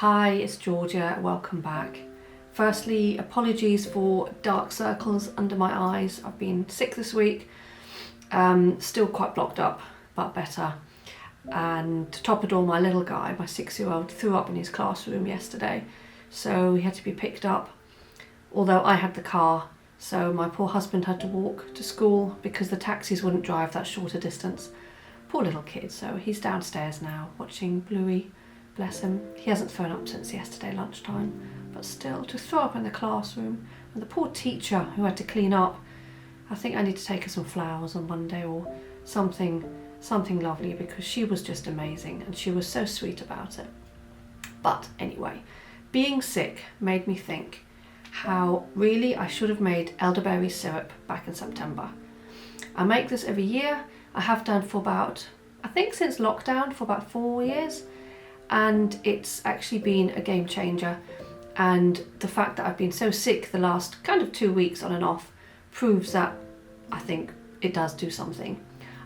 Hi, it's Georgia, welcome back. Firstly, apologies for dark circles under my eyes. I've been sick this week, still quite blocked up, but better. And to top it all, my little guy, my 6-year-old, threw up in his classroom yesterday, so he had to be picked up, although I had the car, so my poor husband had to walk to school because the taxis wouldn't drive that shorter distance. Poor little kid, so he's downstairs now watching Bluey. Bless him. He hasn't thrown up since yesterday lunchtime, but still, to throw up in the classroom, and the poor teacher who had to clean up. I think I need to take her some flowers on Monday or something lovely, because she was just amazing and she was so sweet about it. But anyway, being sick made me think how really I should have made elderberry syrup back in September. I make this every year. I have done for about, I think since lockdown, for about 4 years. And it's actually been a game changer, and the fact that I've been so sick the last kind of 2 weeks on and off proves that I think it does do something.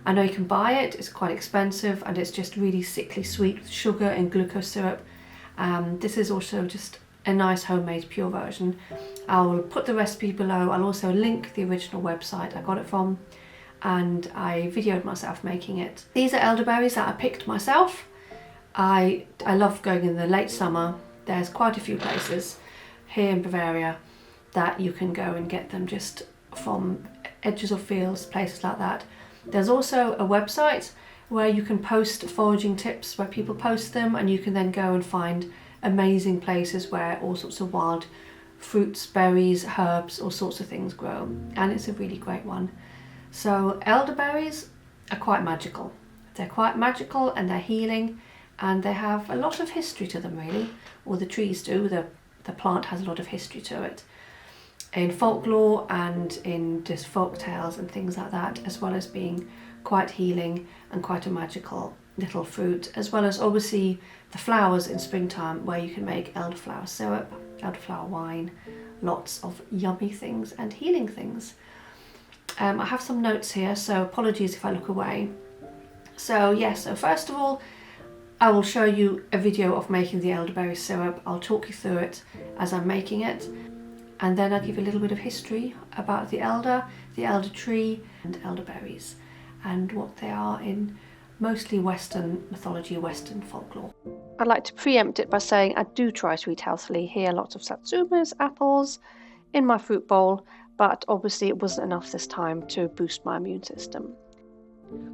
I know you can buy it, it's quite expensive, and it's just really sickly sweet with sugar and glucose syrup. This is also just a nice homemade pure version. I will put the recipe below. I'll also link the original website I got it from, and I videoed myself making it. These are elderberries that I picked myself. I love going in the late summer. There's quite a few places here in Bavaria that you can go and get them just from edges of fields, places like that. There's also a website where you can post foraging tips, where people post them, and you can then go and find amazing places where all sorts of wild fruits, berries, herbs, all sorts of things grow, and it's a really great one. So elderberries are quite magical. They're quite magical and they're healing. And they have a lot of history to them, really, or the trees do. The plant has a lot of history to it in folklore and in just folk tales and things like that, as well as being quite healing and quite a magical little fruit, as well as obviously the flowers in springtime, where you can make elderflower syrup, elderflower wine, lots of yummy things and healing things. I have some notes here, so apologies if I look away. So yes, so first of all, I will show you a video of making the elderberry syrup. I'll talk you through it as I'm making it, and then I'll give you a little bit of history about the elder tree and elderberries, and what they are in mostly Western mythology, Western folklore. I'd like to preempt it by saying I do try to eat healthily here. Lots of satsumas, apples in my fruit bowl, but obviously it wasn't enough this time to boost my immune system.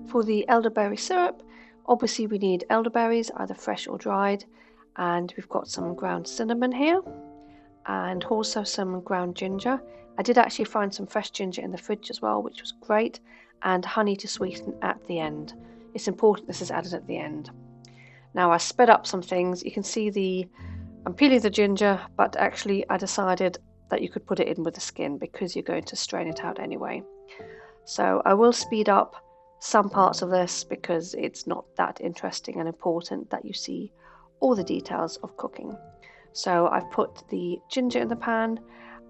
For the elderberry syrup, obviously we need elderberries, either fresh or dried, and we've got some ground cinnamon here, and also some ground ginger. I did actually find some fresh ginger in the fridge as well, which was great, and honey to sweeten at the end. It's important this is added at the end. Now I sped up some things. You can see I'm peeling the ginger, but actually I decided that you could put it in with the skin because you're going to strain it out anyway. So I will speed up some parts of this because it's not that interesting and important that you see all the details of cooking. So I've put the ginger in the pan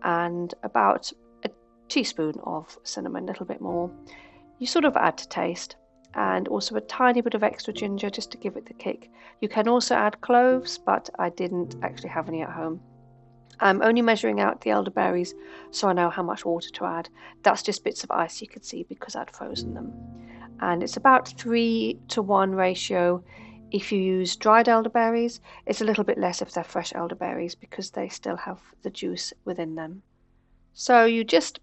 and about a teaspoon of cinnamon, a little bit more. You sort of add to taste, and also a tiny bit of extra ginger just to give it the kick. You can also add cloves, but I didn't actually have any at home. I'm only measuring out the elderberries so I know how much water to add. That's just bits of ice you could see because I'd frozen them. And it's about 3-to-1 ratio if you use dried elderberries. It's a little bit less if they're fresh elderberries because they still have the juice within them. So you just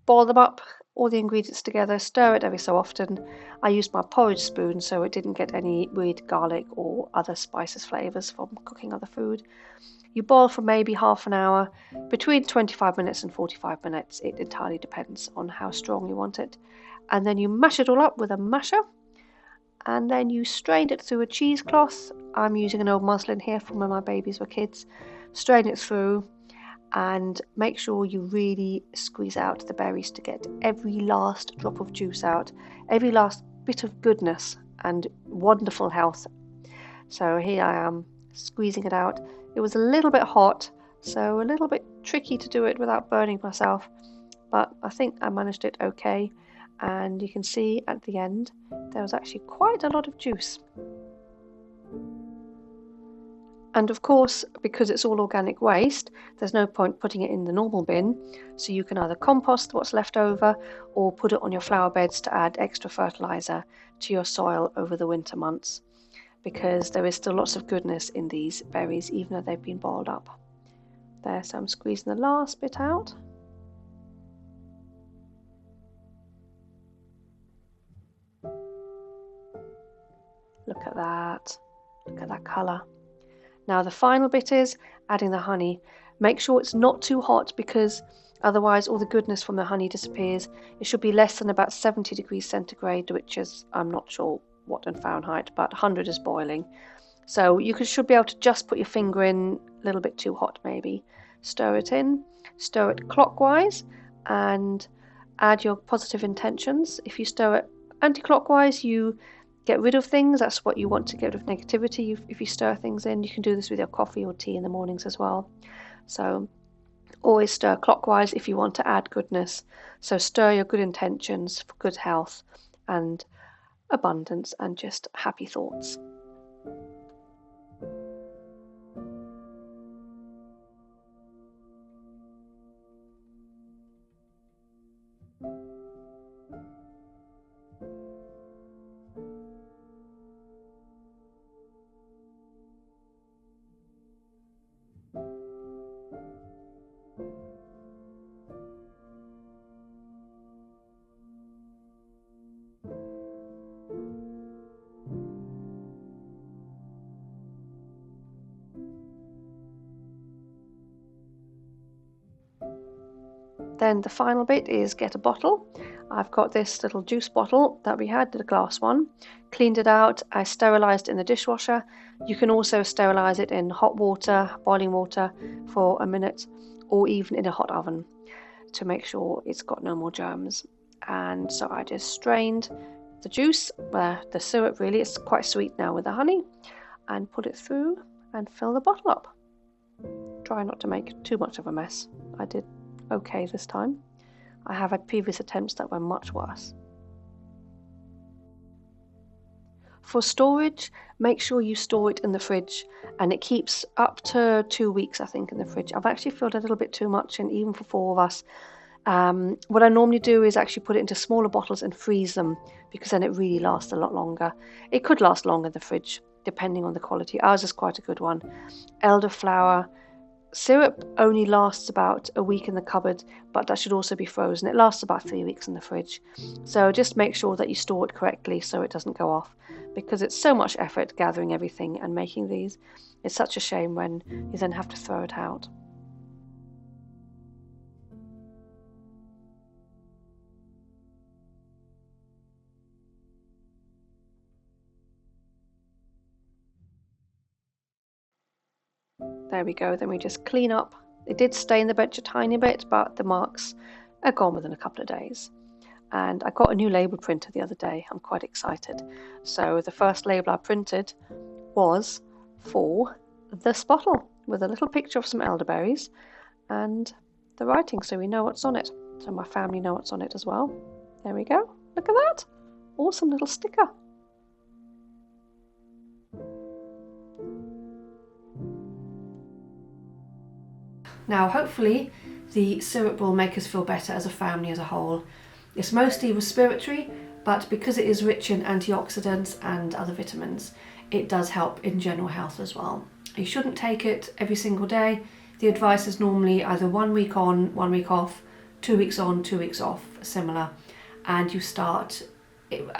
boil them up, all the ingredients together, stir it every so often. I used my porridge spoon so it didn't get any weird garlic or other spices flavours from cooking other food. You boil for maybe half an hour, between 25 minutes and 45 minutes. It entirely depends on how strong you want it. And then you mash it all up with a masher, and then you strain it through a cheesecloth. I'm using an old muslin here from when my babies were kids. Strain it through and make sure you really squeeze out the berries to get every last drop of juice out, every last bit of goodness and wonderful health. So here I am squeezing it out. It was a little bit hot, so a little bit tricky to do it without burning myself, but I think I managed it okay. And you can see at the end there was actually quite a lot of juice. And of course, because it's all organic waste, there's no point putting it in the normal bin, so you can either compost what's left over or put it on your flower beds to add extra fertilizer to your soil over the winter months, because there is still lots of goodness in these berries even though they've been boiled up. There, so I'm squeezing the last bit out. Look at that. Look at that colour. Now the final bit is adding the honey. Make sure it's not too hot, because otherwise all the goodness from the honey disappears. It should be less than about 70 degrees centigrade, which is, I'm not sure what in Fahrenheit, but 100 is boiling. So you should be able to just put your finger in, a little bit too hot maybe. Stir it in, stir it clockwise, and add your positive intentions. If you stir it anti-clockwise, you get rid of things. That's what you want to get rid of negativity. If you stir things in, you can do this with your coffee or tea in the mornings as well. So always stir clockwise if you want to add goodness. So stir your good intentions for good health and abundance and just happy thoughts. Then the final bit is get a bottle. I've got this little juice bottle that we had, the glass one. Cleaned it out, I sterilised it in the dishwasher. You can also sterilise it in hot water, boiling water for a minute, or even in a hot oven to make sure it's got no more germs. And so I just strained the juice, the syrup really, it's quite sweet now with the honey, and put it through and fill the bottle up. Try not to make too much of a mess. I did okay this time. I have had previous attempts that were much worse. For storage, make sure you store it in the fridge, and it keeps up to 2 weeks, I think, in the fridge. I've actually filled a little bit too much in, even for 4 of us. What I normally do is actually put it into smaller bottles and freeze them, because then it really lasts a lot longer. It could last longer in the fridge, depending on the quality. Ours is quite a good one. Elderflower syrup only lasts about a week in the cupboard, but that should also be frozen. It lasts about 3 weeks in the fridge. So just make sure that you store it correctly so it doesn't go off, because it's so much effort gathering everything and making these. It's such a shame when you then have to throw it out. There we go, then we just clean up. It did stay in the bench a tiny bit, but the marks are gone within a couple of days. And I got a new label printer the other day. I'm quite excited. So the first label I printed was for this bottle with a little picture of some elderberries and the writing, so we know what's on it. So my family know what's on it as well. There we go. Look at that. Awesome little sticker. Now, hopefully, the syrup will make us feel better as a family as a whole. It's mostly respiratory, but because it is rich in antioxidants and other vitamins, it does help in general health as well. You shouldn't take it every single day. The advice is normally either 1 week on, 1 week off, 2 weeks on, 2 weeks off, similar. And you start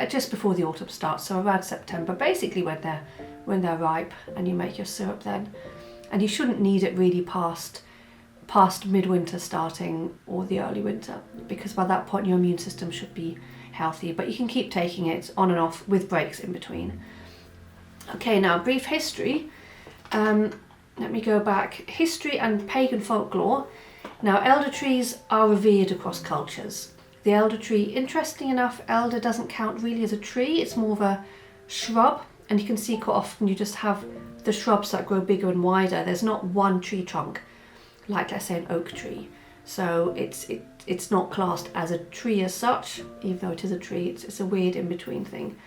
just before the autumn starts, so around September, basically when they're ripe, and you make your syrup then. And you shouldn't need it really past midwinter starting or the early winter, because by that point your immune system should be healthy, but you can keep taking it on and off with breaks in between. Okay, now brief history. Let me go back. History and pagan folklore. Now, elder trees are revered across cultures. The elder tree, interesting enough, elder doesn't count really as a tree, it's more of a shrub, and you can see quite often you just have the shrubs that grow bigger and wider. There's not one tree trunk, like let's say an oak tree. So it's not classed as a tree as such, even though it is a tree. It's a weird in-between thing.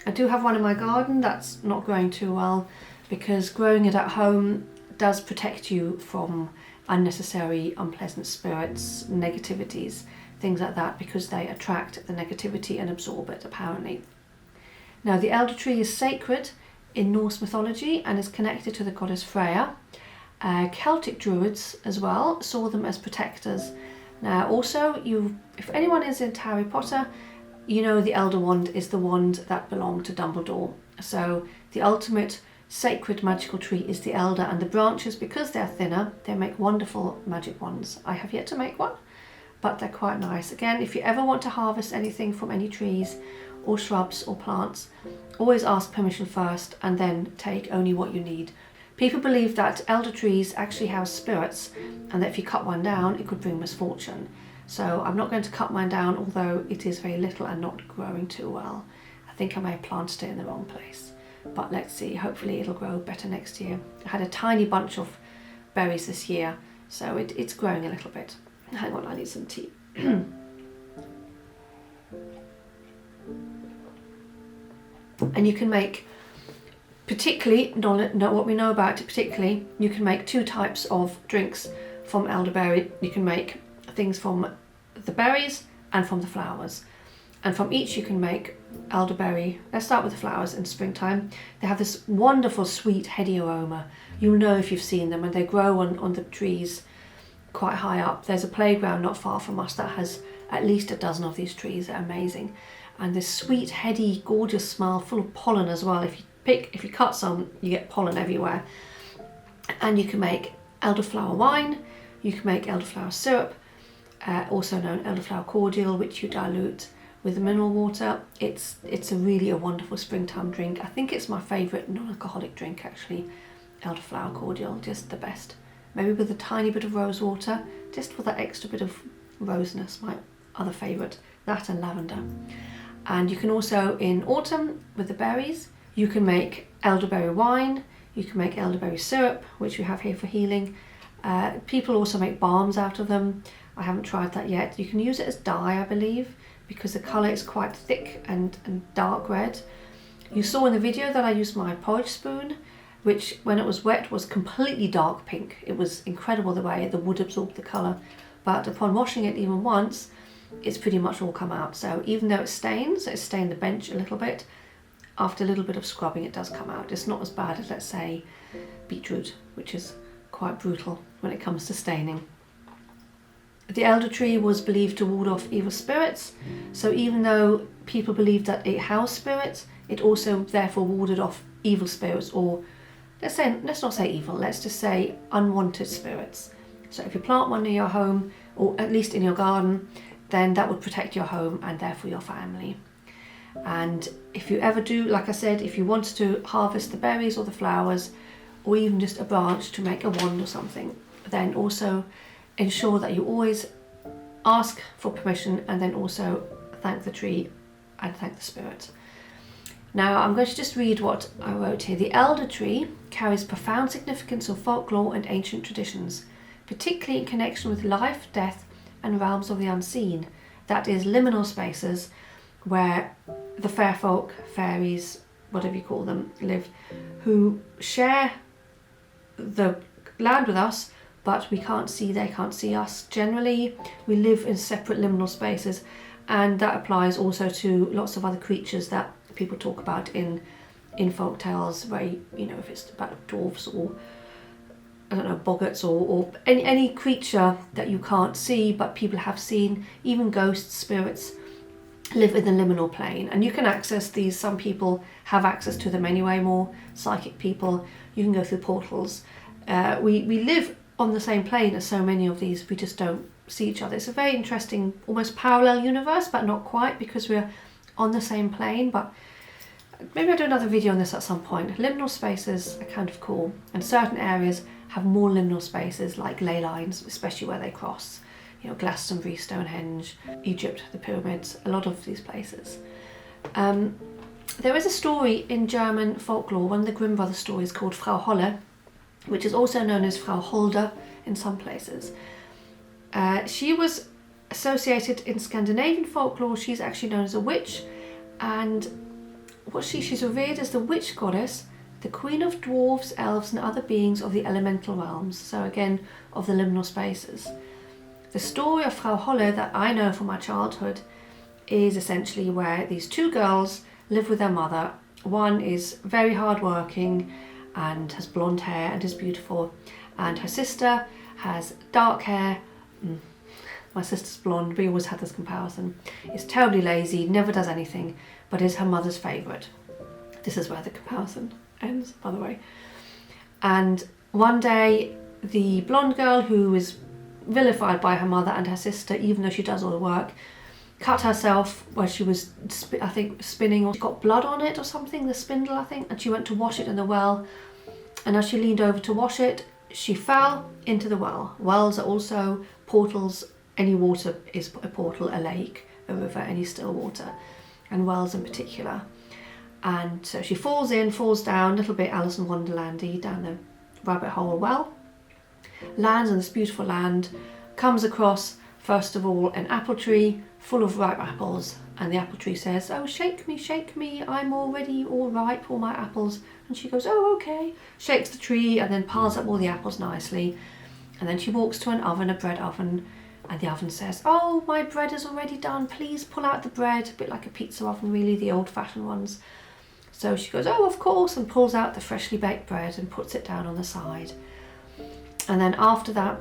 I do have one in my garden that's not growing too well, because growing it at home does protect you from unnecessary unpleasant spirits, negativities, things like that, because they attract the negativity and absorb it apparently. Now the elder tree is sacred in Norse mythology and is connected to the goddess Freya. Celtic druids as well saw them as protectors. Now also, if anyone is into Harry Potter, you know the Elder Wand is the wand that belonged to Dumbledore. So the ultimate sacred magical tree is the elder, and the branches, because they're thinner, they make wonderful magic wands. I have yet to make one, but they're quite nice. Again, if you ever want to harvest anything from any trees or shrubs or plants, always ask permission first and then take only what you need. People believe that elder trees actually have spirits, and that if you cut one down, it could bring misfortune. So I'm not going to cut mine down, although it is very little and not growing too well. I think I may have planted it in the wrong place. But let's see, hopefully it'll grow better next year. I had a tiny bunch of berries this year, so it's growing a little bit. Hang on, I need some tea. And you can make, particularly, what we know about it particularly, you can make 2 types of drinks from elderberry. You can make things from the berries and from the flowers. And from each you can make elderberry. Let's start with the flowers in springtime. They have this wonderful sweet heady aroma. You'll know if you've seen them, and they grow on the trees quite high up. There's a playground not far from us that has at least a dozen of these trees. They're amazing. And this sweet, heady, gorgeous smell, full of pollen as well. If you cut some, you get pollen everywhere. And you can make elderflower wine, you can make elderflower syrup, also known elderflower cordial, which you dilute with mineral water. It's really a wonderful springtime drink. I think it's my favourite non-alcoholic drink actually, elderflower cordial, just the best. Maybe with a tiny bit of rose water, just for that extra bit of roseness, my other favourite, that and lavender. And you can also, in autumn with the berries, you can make elderberry wine, you can make elderberry syrup, which we have here for healing. People also make balms out of them. I haven't tried that yet. You can use it as dye, I believe, because the colour is quite thick and dark red. You saw in the video that I used my porridge spoon, which when it was wet was completely dark pink. It was incredible the way the wood absorbed the colour, but upon washing it even once, it's pretty much all come out. So even though it stained the bench a little bit, after a little bit of scrubbing it does come out. It's not as bad as, let's say, beetroot, which is quite brutal when it comes to staining. The elder tree was believed to ward off evil spirits, so even though people believed that it housed spirits, it also therefore warded off evil spirits, or let's not say evil, let's just say unwanted spirits. So if you plant one near your home, or at least in your garden, then that would protect your home and therefore your family. And if you ever do, like I said, if you want to harvest the berries or the flowers, or even just a branch to make a wand or something, then also ensure that you always ask for permission, and then also thank the tree and thank the spirit. Now I'm going to just read what I wrote here. The elder tree carries profound significance of folklore and ancient traditions, particularly in connection with life, death and realms of the unseen, that is, liminal spaces where the fair folk, fairies, whatever you call them, live, who share the land with us, but we can't see, they can't see us. Generally, we live in separate liminal spaces, and that applies also to lots of other creatures that people talk about in folk tales, where, you know, if it's about dwarves or, I don't know, boggarts or any creature that you can't see but people have seen, even ghosts, spirits, live in the liminal plane, and you can access these. Some people have access to them anyway, more psychic people. You can go through portals. We live on the same plane as so many of these, we just don't see each other. It's a very interesting, almost parallel universe, but not quite, because we're on the same plane. But maybe I'll do another video on this at some point. Liminal spaces are kind of cool, and certain areas have more liminal spaces, like ley lines, especially where they cross. You know, Glastonbury, Stonehenge, Egypt, the pyramids, a lot of these places. There is a story in German folklore, one of the Grimm brothers stories, called Frau Holle, which is also known as Frau Holder in some places. She was associated in Scandinavian folklore. She's actually known as a witch, and she's revered as the witch goddess the queen of dwarves, elves and other beings of the elemental realms, so again of the liminal spaces. The story of Frau Holle that I know from my childhood is essentially where these two girls live with their mother. One is very hardworking and has blonde hair and is beautiful, and her sister has dark hair. My sister's blonde, we always had this comparison. Is terribly lazy, never does anything, but is her mother's favourite. This is where the comparison ends, by the way. And one day, the blonde girl, who is vilified by her mother and her sister, even though she does all the work, cut herself where she was, I think, spinning, or she got blood on it or something, the spindle, I think, and she went to wash it in the well. And as she leaned over to wash it, she fell into the well. Wells are also portals. Any water is a portal, a lake, a river, any still water, and wells in particular. And so she falls in, falls down, a little bit Alice in Wonderlandy, down the rabbit hole well, lands on this beautiful land, comes across, first of all, an apple tree full of ripe apples, and the apple tree says, "Oh, shake me, I'm already all ripe, all my apples." And she goes, "Oh, okay," shakes the tree and then piles up all the apples nicely. And then she walks to an oven, a bread oven, and the oven says, "Oh, my bread is already done, please pull out the bread," a bit like a pizza oven really, the old-fashioned ones. So she goes, "Oh, of course," and pulls out the freshly baked bread and puts it down on the side. And then after that,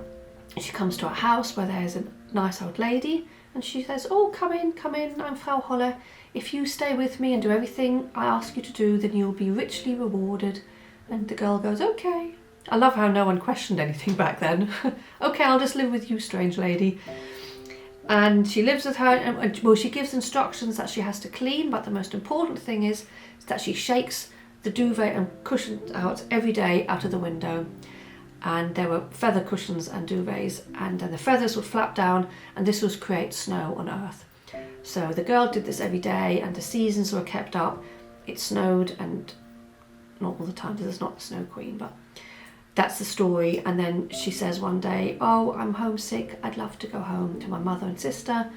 she comes to a house where there's a nice old lady, and she says, "Oh, come in, I'm Frau Holle. If you stay with me and do everything I ask you to do, then you'll be richly rewarded." And the girl goes, "Okay." I love how no one questioned anything back then. "Okay, I'll just live with you, strange lady." And she lives with her, and well, she gives instructions that she has to clean, but the most important thing is that she shakes the duvet and cushions out every day out of the window. And there were feather cushions and duvets, and then the feathers would flap down, and this would create snow on Earth. So the girl did this every day, and the seasons were kept up. It snowed, and not all the time, because it's not the Snow Queen, but that's the story. And then she says one day, "Oh, I'm homesick, I'd love to go home to my mother and sister."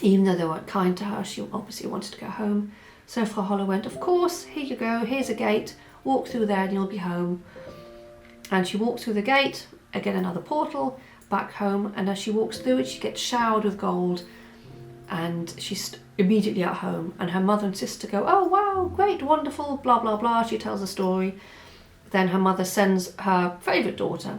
Even though they weren't kind to her, she obviously wanted to go home. So Frau Holle went, "Of course, here you go, here's a gate, walk through there and you'll be home." And she walks through the gate, again another portal, back home, and as she walks through it, she gets showered with gold, and she's immediately at home, and her mother and sister go, "Oh wow, great, wonderful, blah blah blah." She tells a story. Then her mother sends her favourite daughter.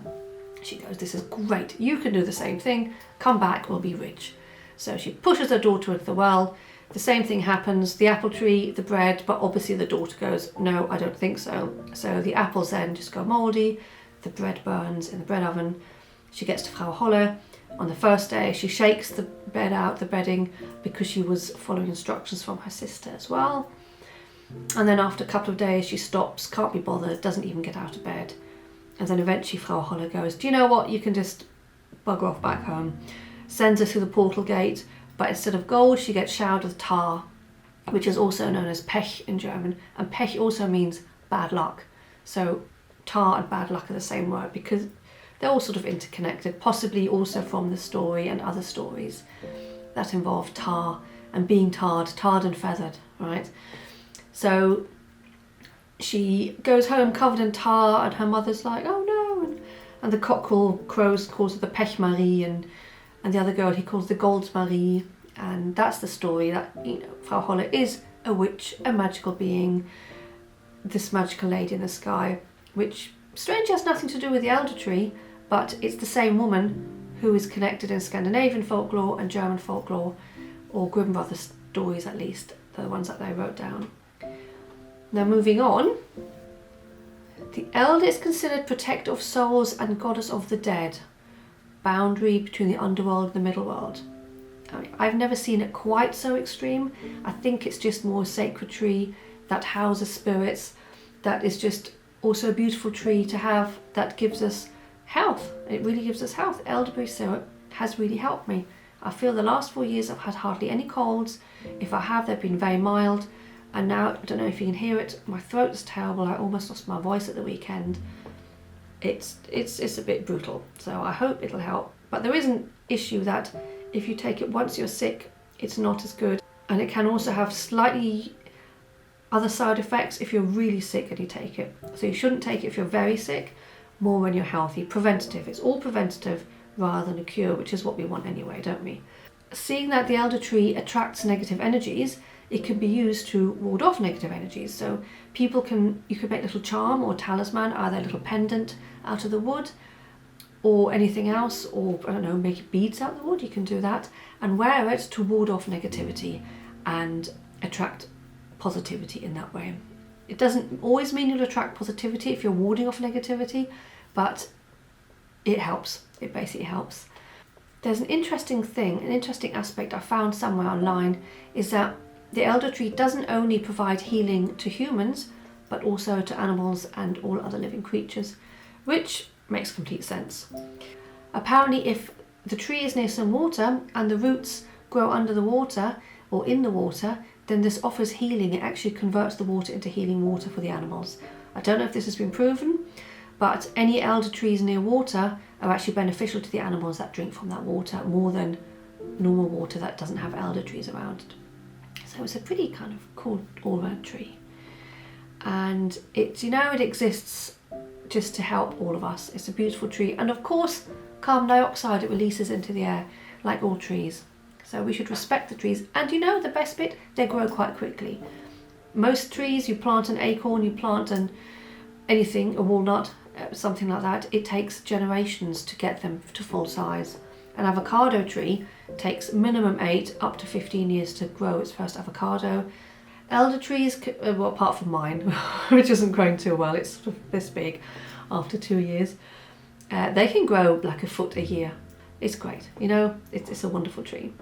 She goes, "This is great, you can do the same thing, come back, we'll be rich." So she pushes her daughter into the well. The same thing happens, the apple tree, the bread, but obviously the daughter goes, "No, I don't think so." So the apples then just go mouldy, the bread burns in the bread oven. She gets to Frau Holle. On the first day, she shakes the bed out, the bedding, because she was following instructions from her sister as well. And then after a couple of days, she stops, can't be bothered, doesn't even get out of bed. And then eventually Frau Holle goes, "Do you know what, you can just bugger off back home." Sends her through the portal gate, but instead of gold, she gets showered with tar, which is also known as Pech in German. And Pech also means bad luck. So tar and bad luck are the same word, because they're all sort of interconnected, possibly also from the story and other stories that involve tar and being tarred and feathered, right? So she goes home covered in tar, and her mother's like, "Oh no," and the cockerel crows, calls her the Pechmarie, and the other girl he calls the Goldmarie. And that's the story, that, you know, Frau Holle is a witch, a magical being, this magical lady in the sky, which strangely has nothing to do with the elder tree, but it's the same woman who is connected in Scandinavian folklore and German folklore, or Grimm Brothers stories at least, the ones that they wrote down. Now moving on, the elder is considered protector of souls and goddess of the dead, boundary between the underworld and the middle world. I mean, I've never seen it quite so extreme. I think it's just more a sacred tree that houses spirits, that is just also a beautiful tree to have, that gives us health. It really gives us health. Elderberry syrup has really helped me. I feel the last 4 years I've had hardly any colds. If I have, they've been very mild. And now, I don't know if you can hear it, my throat is terrible. I almost lost my voice at the weekend. It's a bit brutal, so I hope it'll help. But there is an issue that if you take it once you're sick, it's not as good. And it can also have slightly other side effects if you're really sick and you take it. So you shouldn't take it if you're very sick, more when you're healthy. Preventative, it's all preventative rather than a cure, which is what we want anyway, don't we? Seeing that the elder tree attracts negative energies, it can be used to ward off negative energies. So you could make a little charm or talisman, either a little pendant out of the wood or anything else, or I don't know, make beads out of the wood, you can do that, and wear it to ward off negativity and attract positivity in that way. It doesn't always mean you'll attract positivity if you're warding off negativity, but it helps. It basically helps. There's an interesting aspect I found somewhere online, is that the elder tree doesn't only provide healing to humans, but also to animals and all other living creatures, which makes complete sense. Apparently, if the tree is near some water and the roots grow under the water or in the water, then this offers healing. It actually converts the water into healing water for the animals. I don't know if this has been proven, but any elder trees near water are actually beneficial to the animals that drink from that water, more than normal water that doesn't have elder trees around it. So it's a pretty kind of cool all-round tree. And it exists just to help all of us. It's a beautiful tree. And of course, carbon dioxide it releases into the air, like all trees. So we should respect the trees. And the best bit, they grow quite quickly. Most trees, you plant an acorn, you plant a walnut, something like that, it takes generations to get them to full size. An avocado tree takes minimum 8 up to 15 years to grow its first avocado. Elder trees, well, apart from mine, which isn't growing too well, it's sort of this big after 2 years, they can grow like a foot a year. It's great, it's a wonderful tree.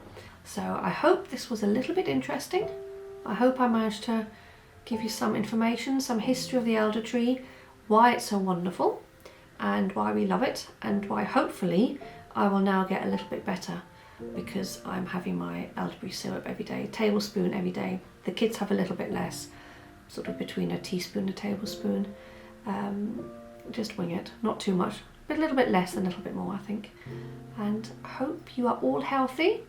So I hope this was a little bit interesting. I hope I managed to give you some information, some history of the elder tree, why it's so wonderful and why we love it, and why hopefully I will now get a little bit better, because I'm having my elderberry syrup every day, tablespoon every day. The kids have a little bit less, sort of between a teaspoon and a tablespoon. Just wing it, not too much, but a little bit less and a little bit more, I think. And I hope you are all healthy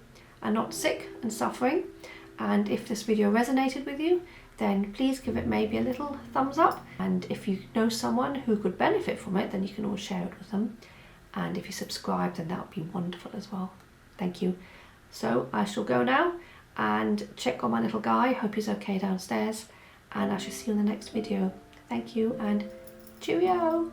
and not sick and suffering. And if this video resonated with you, then please give it maybe a little thumbs up. And if you know someone who could benefit from it, then you can always share it with them. And if you subscribe, then that would be wonderful as well. Thank you. So I shall go now and check on my little guy. Hope he's okay downstairs. And I shall see you in the next video. Thank you and cheerio.